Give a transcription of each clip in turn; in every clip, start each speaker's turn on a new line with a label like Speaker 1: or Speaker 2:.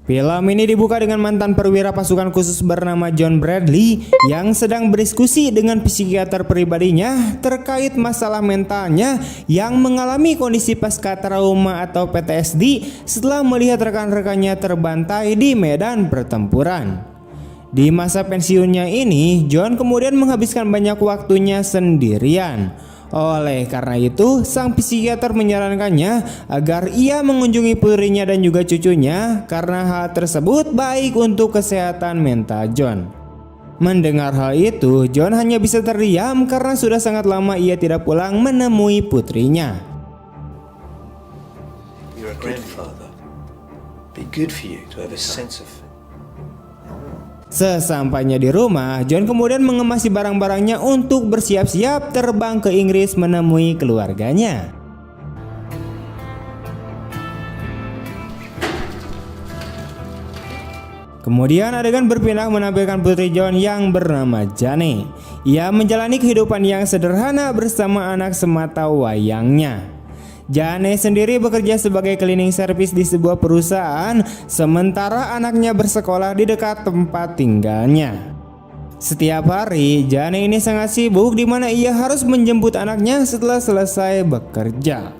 Speaker 1: Film ini dibuka dengan mantan perwira pasukan khusus bernama John Bradley yang sedang berdiskusi dengan psikiater pribadinya terkait masalah mentalnya yang mengalami kondisi pasca trauma atau PTSD setelah melihat rekan-rekannya terbantai di medan pertempuran. Di masa pensiunnya ini, John kemudian menghabiskan banyak waktunya sendirian. Oleh karena itu, sang psikiater menyarankannya agar ia mengunjungi putrinya dan juga cucunya karena hal tersebut baik untuk kesehatan mental John. Mendengar hal itu, John hanya bisa terdiam karena sudah sangat lama ia tidak pulang menemui putrinya.
Speaker 2: You're a grandfather. Be good for you to have a sense of.
Speaker 1: Sesampainya di rumah, John kemudian mengemasi barang-barangnya untuk bersiap-siap terbang ke Inggris menemui keluarganya. Kemudian adegan berpindah menampilkan putri John yang bernama Jane. Ia menjalani kehidupan yang sederhana bersama anak semata wayangnya. Jane sendiri bekerja sebagai cleaning service di sebuah perusahaan, sementara anaknya bersekolah di dekat tempat tinggalnya. Setiap hari, Jane ini sangat sibuk di mana ia harus menjemput anaknya setelah selesai bekerja.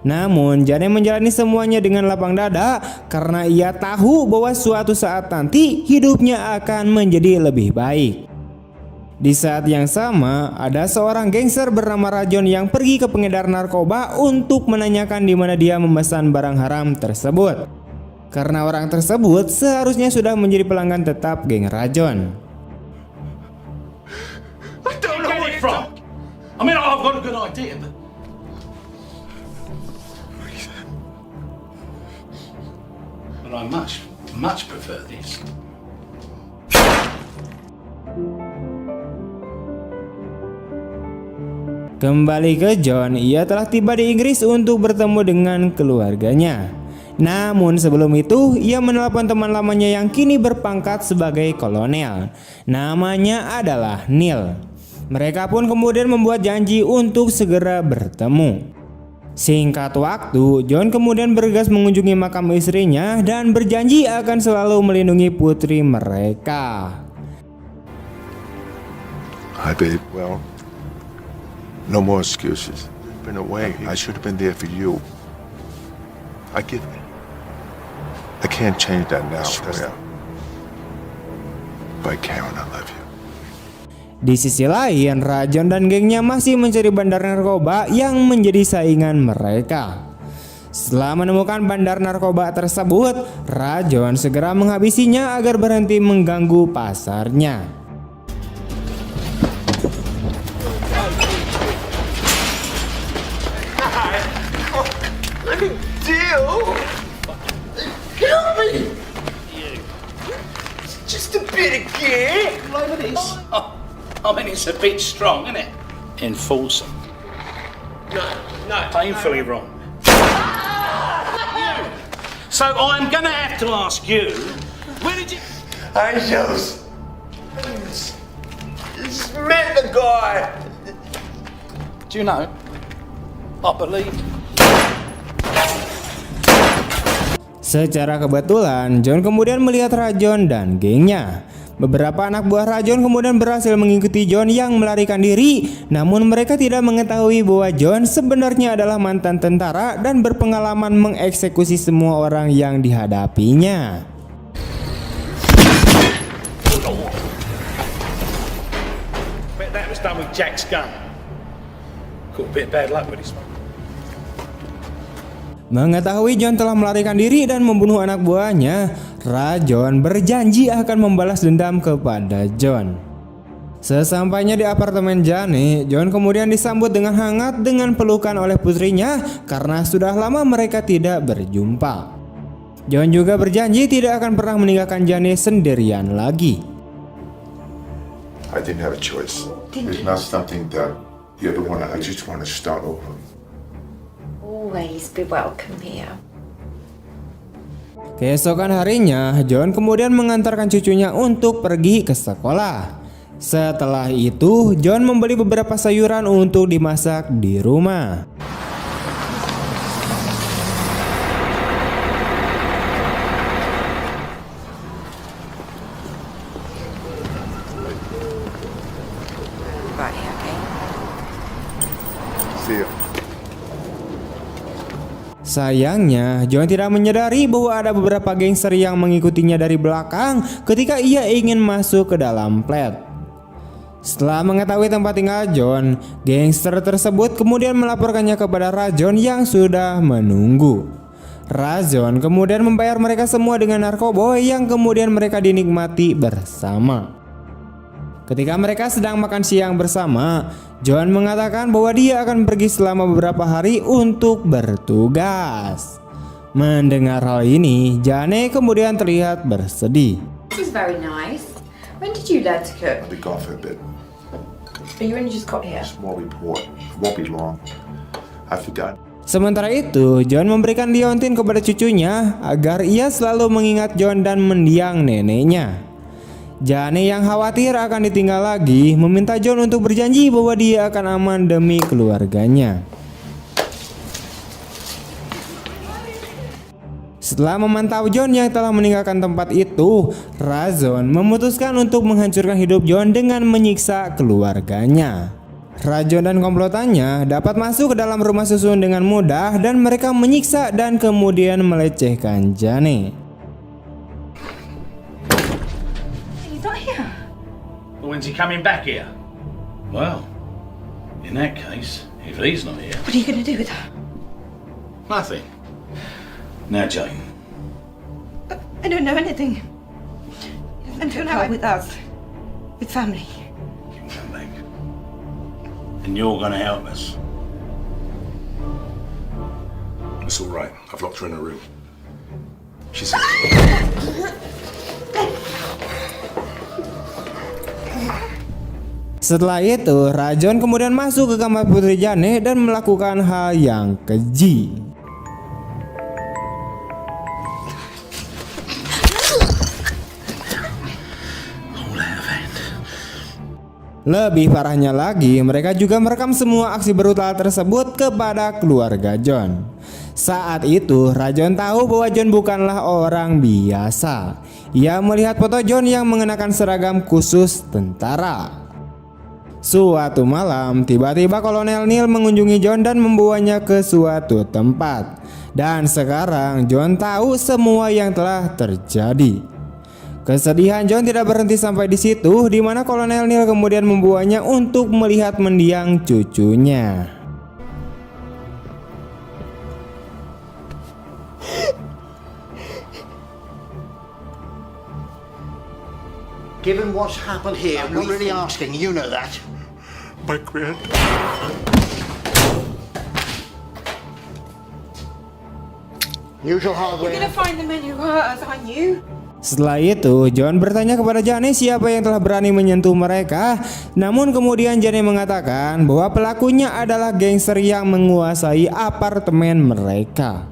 Speaker 1: Namun, Jane menjalani semuanya dengan lapang dada karena ia tahu bahwa suatu saat nanti hidupnya akan menjadi lebih baik. Di saat yang sama, ada seorang gangster bernama Rajon yang pergi ke pengedar narkoba untuk menanyakan di mana dia memesan barang haram tersebut. Karena orang tersebut seharusnya sudah menjadi pelanggan tetap geng Rajon.
Speaker 3: I don't know where it's from. I mean, I've got a good idea, but. But I much prefer this.
Speaker 1: Kembali ke John, ia telah tiba di Inggris untuk bertemu dengan keluarganya. Namun sebelum itu, ia menelpon teman lamanya yang kini berpangkat sebagai kolonel. Namanya adalah Neil. Mereka pun kemudian membuat janji untuk segera bertemu. Singkat waktu, John kemudian bergegas mengunjungi makam istrinya dan berjanji akan selalu melindungi putri mereka.
Speaker 4: Hi, babe. Well, no more excuses. Been away. I should have been there for you. I get it. I can't change that now. I swear. But Karen, I love you.
Speaker 1: Di sisi lain, Rajon dan gengnya masih mencari bandar narkoba yang menjadi saingan mereka. Setelah menemukan bandar narkoba tersebut, Rajon segera menghabisinya agar berhenti mengganggu pasarnya.
Speaker 3: Just a bit of gear. Over this. I mean, it's a bit strong, isn't it? Enforcer. No. Painfully wrong. So I'm gonna have to ask you, where did you?
Speaker 2: I just met the guy.
Speaker 3: Do you know? I believe.
Speaker 1: Secara kebetulan, John kemudian melihat Rajon dan gengnya. Beberapa anak buah Rajon kemudian berhasil mengikuti John yang melarikan diri, namun mereka tidak mengetahui bahwa John sebenarnya adalah mantan tentara dan berpengalaman mengeksekusi semua orang yang dihadapinya.
Speaker 3: Bet that was done with Jack's gun. Got a bit of bad luck with this one.
Speaker 1: Mengetahui John telah melarikan diri dan membunuh anak buahnya, Rajon berjanji akan membalas dendam kepada John. Sesampainya di apartemen Jane, John kemudian disambut dengan hangat dengan pelukan oleh putrinya karena sudah lama mereka tidak berjumpa. John juga berjanji tidak akan pernah meninggalkan Jane sendirian lagi.
Speaker 4: I didn't have a choice. It's not something that you ever want to. I just want to start over.
Speaker 5: Always be welcome here.
Speaker 1: Keesokan harinya, John kemudian mengantarkan cucunya untuk pergi ke sekolah. Setelah itu, John membeli beberapa sayuran untuk dimasak di rumah.
Speaker 4: See ya.
Speaker 1: Sayangnya, John tidak menyadari bahwa ada beberapa gangster yang mengikutinya dari belakang ketika ia ingin masuk ke dalam flat. Setelah mengetahui tempat tinggal John, gangster tersebut kemudian melaporkannya kepada Rajon yang sudah menunggu. Rajon kemudian membayar mereka semua dengan narkoboy yang kemudian mereka dinikmati bersama. Ketika mereka sedang makan siang bersama, John mengatakan bahwa dia akan pergi selama beberapa hari untuk bertugas. Mendengar hal ini, Jane kemudian terlihat bersedih.
Speaker 5: This is very nice. When did you learn to cook?
Speaker 4: I'll be gone for a bit.
Speaker 5: You only just got here.
Speaker 4: Small report. Won't be long. I forgot.
Speaker 1: Sementara itu, John memberikan liontin kepada cucunya agar ia selalu mengingat John dan mendiang neneknya. Jane yang khawatir akan ditinggal lagi meminta John untuk berjanji bahwa dia akan aman demi keluarganya. Setelah memantau John yang telah meninggalkan tempat itu, Rajon memutuskan untuk menghancurkan hidup John dengan menyiksa keluarganya. Rajon dan komplotannya dapat masuk ke dalam rumah susun dengan mudah dan mereka menyiksa dan kemudian melecehkan Jane.
Speaker 3: When's he coming back here? Well, in that case, if he's not here...
Speaker 5: What are you going to do with her?
Speaker 3: Nothing. Now, Jane.
Speaker 6: I don't know anything. Until now, with us. With family.
Speaker 3: You can come back. And you're going to help us.
Speaker 4: It's all right. I've locked her in a room. She's.
Speaker 1: Setelah itu, Rajon kemudian masuk ke kamar Putri Jane dan melakukan hal yang keji. Lebih parahnya lagi, mereka juga merekam semua aksi brutal tersebut kepada keluarga John. Saat itu, Rajon tahu bahwa John bukanlah orang biasa. Ia melihat foto John yang mengenakan seragam khusus tentara. Suatu malam, tiba-tiba Kolonel Neil mengunjungi John dan membawanya ke suatu tempat. Dan sekarang John tahu semua yang telah terjadi. Kesedihan John tidak berhenti sampai di situ, di mana Kolonel Neil kemudian membawanya untuk melihat mendiang cucunya.
Speaker 7: Given what's happened here, I'm not really asking, you know that.
Speaker 4: My grand.
Speaker 7: Usual
Speaker 6: You're
Speaker 7: hardware.
Speaker 6: going to find the men who hurt us, aren't you?
Speaker 1: Setelah itu, John bertanya kepada Jane siapa yang telah berani menyentuh mereka. Namun kemudian Jane mengatakan bahwa pelakunya adalah gangster yang menguasai apartemen mereka.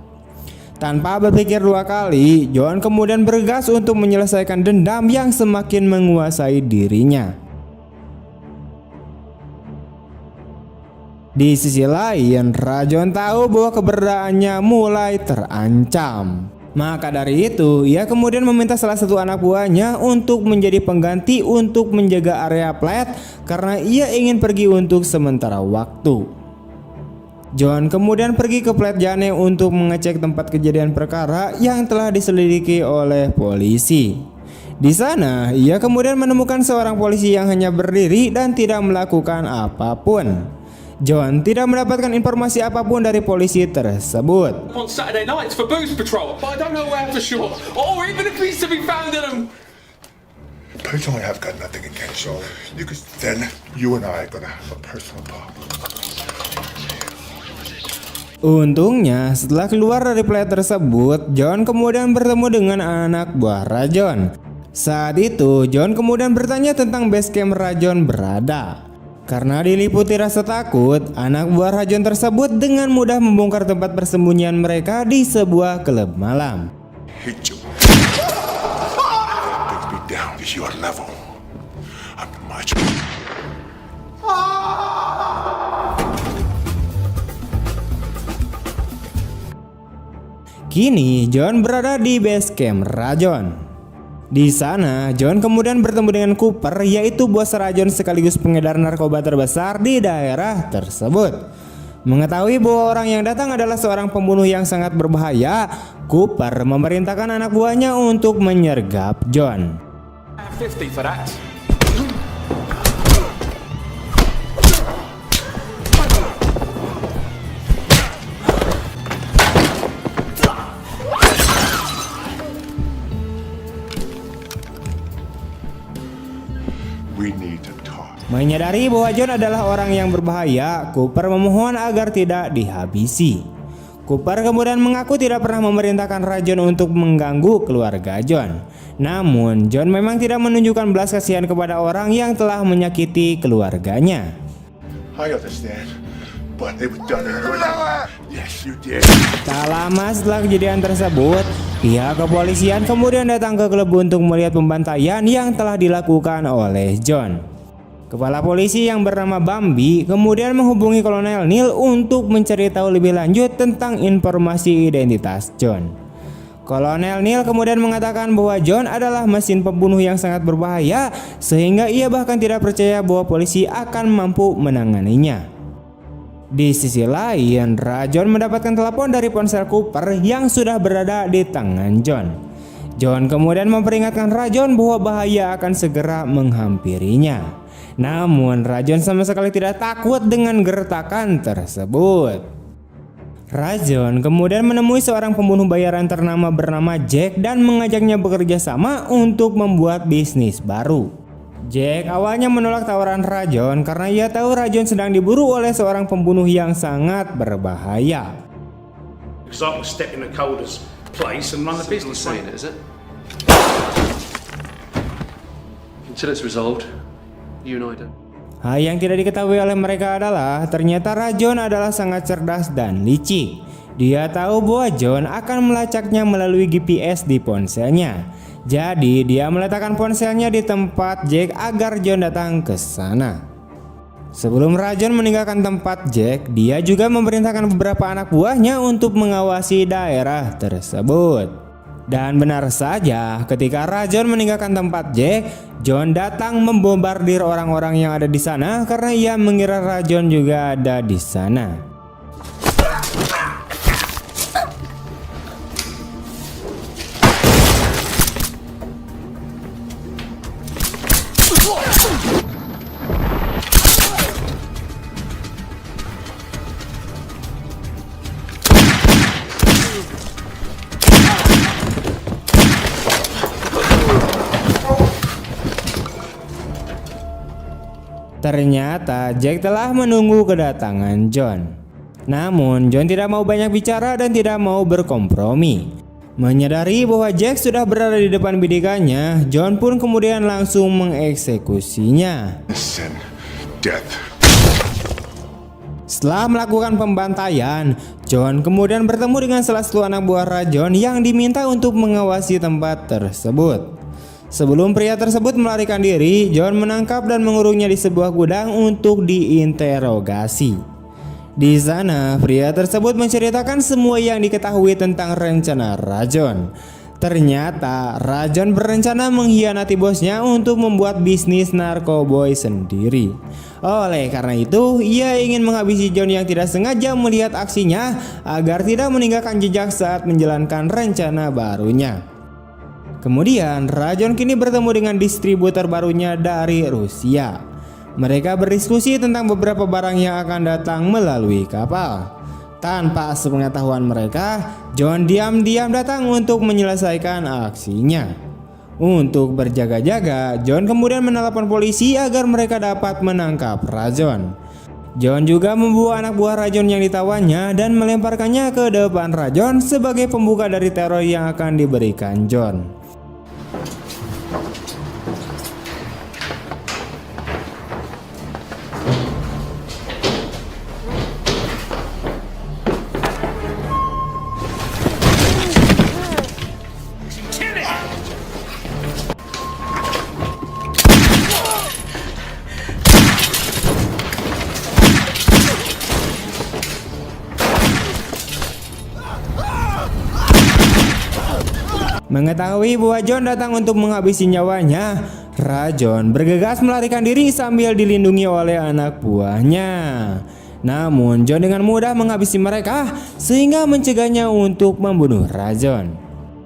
Speaker 1: Tanpa berpikir dua kali, John kemudian bergegas untuk menyelesaikan dendam yang semakin menguasai dirinya. Di sisi lain, Rajon tahu bahwa keberadaannya mulai terancam. Maka dari itu, ia kemudian meminta salah satu anak buahnya untuk menjadi pengganti untuk menjaga area flat karena ia ingin pergi untuk sementara waktu. John kemudian pergi ke flat Jane untuk mengecek tempat kejadian perkara yang telah diselidiki oleh polisi. Di sana, ia kemudian menemukan seorang polisi yang hanya berdiri dan tidak melakukan apapun. John tidak mendapatkan informasi apapun dari polisi tersebut.
Speaker 8: On Saturday nights for booze patrol, but I don't know where for sure. Or even if he's to be found in them.
Speaker 4: Personally, I've got nothing against you. Then you and I are gonna have a personal talk.
Speaker 1: Untungnya, setelah keluar dari flat tersebut, John kemudian bertemu dengan anak buah Rajon. Saat itu, John kemudian bertanya tentang base camp Rajon berada. Karena diliputi rasa takut, anak buah Rajon tersebut dengan mudah membongkar tempat persembunyian mereka di sebuah klub malam.
Speaker 4: Hate you. Brings me down to your level. I'm much.
Speaker 1: Kini John berada di base camp Rajon. Di sana, John kemudian bertemu dengan Cooper, yaitu bos Rajon sekaligus pengedar narkoba terbesar di daerah tersebut. Mengetahui bahwa orang yang datang adalah seorang pembunuh yang sangat berbahaya, Cooper memerintahkan anak buahnya untuk menyergap John.
Speaker 8: 50 for that.
Speaker 4: We need to talk.
Speaker 1: Menyadari bahwa John adalah orang yang berbahaya, Cooper memohon agar tidak dihabisi. Cooper kemudian mengaku tidak pernah memerintahkan Rajon untuk mengganggu keluarga John. Namun, John memang tidak menunjukkan belas kasihan kepada orang yang telah menyakiti keluarganya.
Speaker 4: I understand, but it was done in your Yes, you did.
Speaker 1: Tak lama setelah kejadian tersebut, pihak kepolisian kemudian datang ke klub untuk melihat pembantaian yang telah dilakukan oleh John. Kepala polisi yang bernama Bambi kemudian menghubungi Kolonel Neil untuk mencari tahu lebih lanjut tentang informasi identitas John. Kolonel Neil kemudian mengatakan bahwa John adalah mesin pembunuh yang sangat berbahaya, sehingga ia bahkan tidak percaya bahwa polisi akan mampu menanganinya. Di sisi lain, Rajon mendapatkan telepon dari ponsel Cooper yang sudah berada di tangan John. John kemudian memperingatkan Rajon bahwa bahaya akan segera menghampirinya. Namun Rajon sama sekali tidak takut dengan gertakan tersebut. Rajon kemudian menemui seorang pembunuh bayaran ternama bernama Jack dan mengajaknya bekerja sama untuk membuat bisnis baru. Jack awalnya menolak tawaran Rajon karena ia tahu Rajon sedang diburu oleh seorang pembunuh yang sangat berbahaya.
Speaker 3: Because I can step in the Calder's place and run the business.
Speaker 2: Saying it, is it? Until it's resolved, you and I don't.
Speaker 1: Hal yang tidak diketahui oleh mereka adalah ternyata Rajon adalah sangat cerdas dan licik. Dia tahu bahwa John akan melacaknya melalui GPS di ponselnya. Jadi dia meletakkan ponselnya di tempat Jack agar John datang ke sana. Sebelum Rajon meninggalkan tempat Jack, dia juga memerintahkan beberapa anak buahnya untuk mengawasi daerah tersebut. Dan benar saja, ketika Rajon meninggalkan tempat Jack, John datang membombardir orang-orang yang ada di sana karena ia mengira Rajon juga ada di sana. Ternyata Jack telah menunggu kedatangan John. Namun John tidak mau banyak bicara dan tidak mau berkompromi. Menyadari bahwa Jack sudah berada di depan bidikannya, John pun kemudian langsung mengeksekusinya.
Speaker 4: Sin, death.
Speaker 1: Setelah melakukan pembantaian, John kemudian bertemu dengan salah satu anak buah Rajon yang diminta untuk mengawasi tempat tersebut. Sebelum pria tersebut melarikan diri, John menangkap dan mengurungnya di sebuah gudang untuk diinterogasi. Di sana, pria tersebut menceritakan semua yang diketahui tentang rencana Rajon. Ternyata, Rajon berencana mengkhianati bosnya untuk membuat bisnis narkoboy sendiri. Oleh karena itu, ia ingin menghabisi John yang tidak sengaja melihat aksinya agar tidak meninggalkan jejak saat menjalankan rencana barunya. Kemudian Rajon kini bertemu dengan distributor barunya dari Rusia. Mereka berdiskusi tentang beberapa barang yang akan datang melalui kapal. Tanpa sepengetahuan mereka, John diam-diam datang untuk menyelesaikan aksinya. Untuk berjaga-jaga, John kemudian menelepon polisi agar mereka dapat menangkap Rajon. John juga membawa anak buah Rajon yang ditawannya dan melemparkannya ke depan Rajon sebagai pembuka dari teror yang akan diberikan John. Mengetahui bahwa John datang untuk menghabisi nyawanya, Rajon bergegas melarikan diri sambil dilindungi oleh anak buahnya. Namun John dengan mudah menghabisi mereka sehingga mencegahnya untuk membunuh Rajon.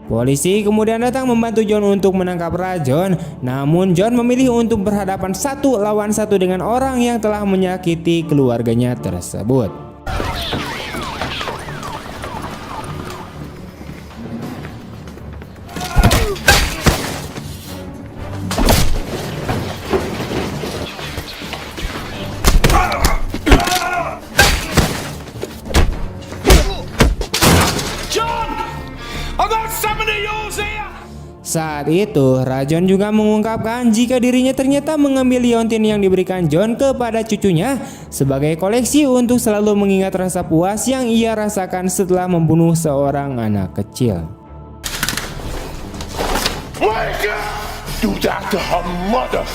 Speaker 1: Polisi kemudian datang membantu John untuk menangkap Rajon, namun John memilih untuk berhadapan 1 lawan 1 dengan orang yang telah menyakiti keluarganya tersebut. Saat itu, Rajon juga mengungkapkan jika dirinya ternyata mengambil liontin yang diberikan John kepada cucunya sebagai koleksi untuk selalu mengingat rasa puas yang ia rasakan setelah membunuh seorang anak kecil.
Speaker 4: Do that to her mother.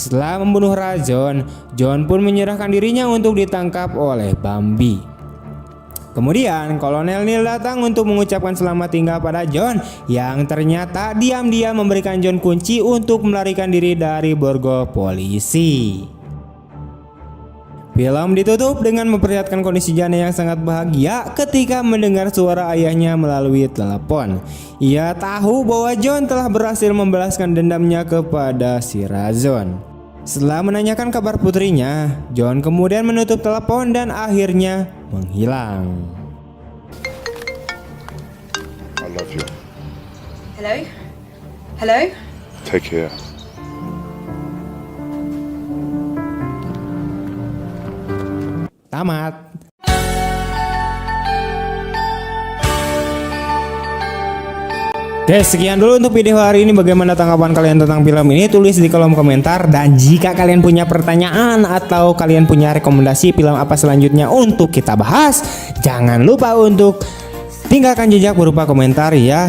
Speaker 1: Setelah membunuh Rajon, John pun menyerahkan dirinya untuk ditangkap oleh Bambi. Kemudian Kolonel Neil datang untuk mengucapkan selamat tinggal pada John yang ternyata diam-diam memberikan John kunci untuk melarikan diri dari borgo polisi. Film ditutup dengan memperlihatkan kondisi Jane yang sangat bahagia ketika mendengar suara ayahnya melalui telepon. Ia tahu bahwa John telah berhasil membalaskan dendamnya kepada si Rajon. Setelah menanyakan kabar putrinya, John kemudian menutup telepon dan akhirnya menghilang.
Speaker 4: I love you.
Speaker 5: Hello? Hello?
Speaker 4: Take care.
Speaker 1: Tamat. Oke, sekian dulu untuk video hari ini. Bagaimana tanggapan kalian tentang film ini? Tulis di kolom komentar. Dan jika kalian punya pertanyaan atau kalian punya rekomendasi film apa selanjutnya untuk kita bahas, jangan lupa untuk tinggalkan jejak berupa komentar ya.